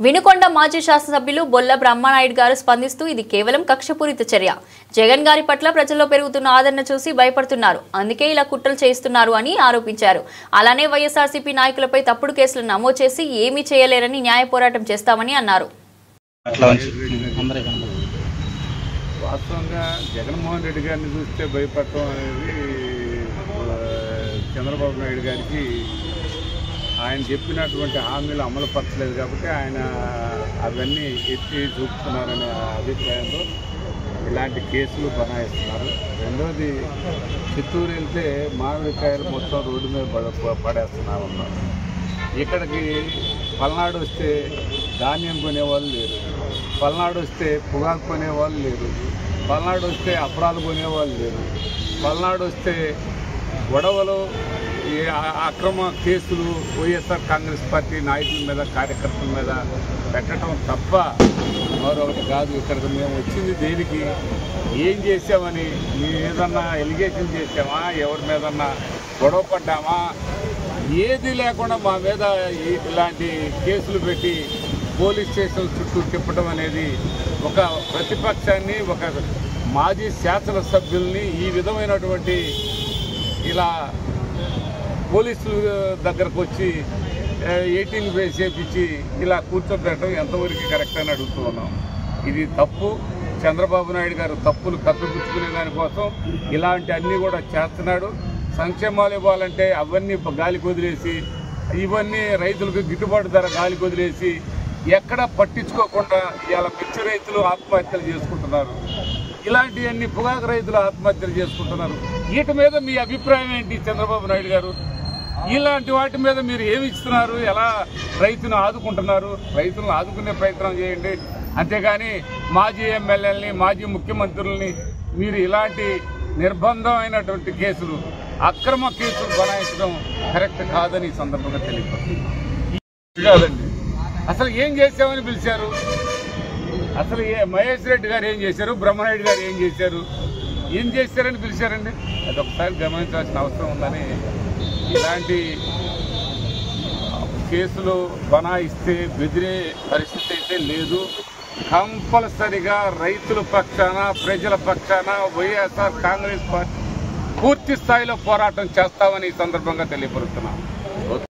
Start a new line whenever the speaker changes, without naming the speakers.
వినుకొండ మాజీ శాసనసభ్యులు బొల్ల బ్రహ్మనాయుడు గారు స్పందిస్తూ ఇది కేవలం కక్షపూరిత చర్య. జగన్ గారి పట్ల ప్రజల్లో పెరుగుతున్న ఆదరణ చూసి భయపడుతున్నారు. అందుకే ఇలా కుట్రలు చేస్తున్నారు అని ఆరోపించారు. అలానే వైఎస్ఆర్సీపీ నాయకులపై తప్పుడు కేసులు నమోదు చేసి ఏమీ చేయలేరని న్యాయ పోరాటం చేస్తామని అన్నారు.
వాస్తవంగా జగన్మోహన్ రెడ్డి గారిని చూస్తే భయపడటం అనేది చంద్రబాబు నాయుడు గారికి ఆయన చెప్పినటువంటి హామీలు అమలు పరచలేదు కాబట్టి ఆయన అవన్నీ ఎత్తి చూపుతున్నారనే అభిప్రాయంతో ఇలాంటి కేసులు బనాయిస్తున్నారు. రెండోది చిత్తూరు వెళ్తే మామిడికాయలు మొత్తం రోడ్డు మీద పడేస్తున్నారు. ఇక్కడికి పల్నాడు వస్తే ధాన్యం కొనేవాళ్ళు లేరు, పల్నాడు వస్తే పొగాకు కొనేవాళ్ళు లేరు, పల్నాడు వస్తే అప్పడాలు కొనేవాళ్ళు లేరు, పల్నాడు వస్తే గొడవలు అక్రమ కేసులు వైఎస్ఆర్ కాంగ్రెస్ పార్టీ నాయకుల మీద కార్యకర్తల మీద పెట్టడం తప్ప మరొకటి కాదు. ఇక్కడికి మేము వచ్చింది దేనికి, ఏం చేసామని, మేము ఏదన్నా ఎలిగేషన్ చేసామా, ఎవరి మీదన్నా గొడవ పడ్డామా, ఏది లేకుండా మా మీద ఇలాంటి కేసులు పెట్టి పోలీస్ స్టేషన్ చుట్టూ తిప్పడం అనేది ఒక ప్రతిపక్షాన్ని, ఒక మాజీ శాసనసభ్యుల్ని ఈ విధమైనటువంటి ఇలా పోలీసుల దగ్గరకు వచ్చి 18 వేసేపించి ఇలా కూర్చోబెట్టడం ఎంతవరకు కరెక్ట్ అని అడుగుతూ ఉన్నాం. ఇది తప్పు. చంద్రబాబు నాయుడు గారు తప్పులు కప్పిపుచ్చుకునే దానికోసం ఇలాంటి అన్నీ కూడా చేస్తున్నాడు. సంక్షేమాలు ఇవ్వాలంటే అవన్నీ గాలికి వదిలేసి, ఇవన్నీ రైతులకు గిట్టుబాటు ధర గాలికి వదిలేసి ఎక్కడా పట్టించుకోకుండా ఇలా మిర్చి రైతులు ఆత్మహత్యలు చేసుకుంటున్నారు. ఇలాంటివన్నీ పొగాకు రైతులు ఆత్మహత్యలు చేసుకుంటున్నారు. వీటి మీద మీ అభిప్రాయం ఏంటి చంద్రబాబు నాయుడు గారు? ఇలాంటి వాటి మీద మీరు ఏమి ఇస్తున్నారు? ఎలా రైతును ఆదుకుంటున్నారు? రైతులను ఆదుకునే ప్రయత్నం చేయండి. అంతేగాని మాజీ ఎమ్మెల్యేలని, మాజీ ముఖ్యమంత్రులని మీరు ఇలాంటి నిర్బంధమైనటువంటి కేసులు, అక్రమ కేసులు బనాయించడం కరెక్ట్ కాదని ఈ సందర్భంగా తెలియపడుతుంది. కాదండి, అసలు ఏం చేశామని పిలిచారు? అసలు మహేష్ రెడ్డి గారు ఏం చేశారు, బ్రహ్మనాయుడు గారు ఏం చేశారు, ఏం చేశారని పిలిచారండి? అది ఒకసారి గమనించాల్సిన అవసరం ఉందని. ఇలాంటి కేసులు బనాయిస్తే బెదిరే పరిస్థితి అయితే లేదు. కంపల్సరిగా రైతుల పక్షాన, ప్రజల పక్షాన వైఎస్ఆర్ కాంగ్రెస్ పార్టీ పూర్తి స్థాయిలో పోరాటం చేస్తామని ఈ సందర్భంగా తెలియపరుస్తున్నాం.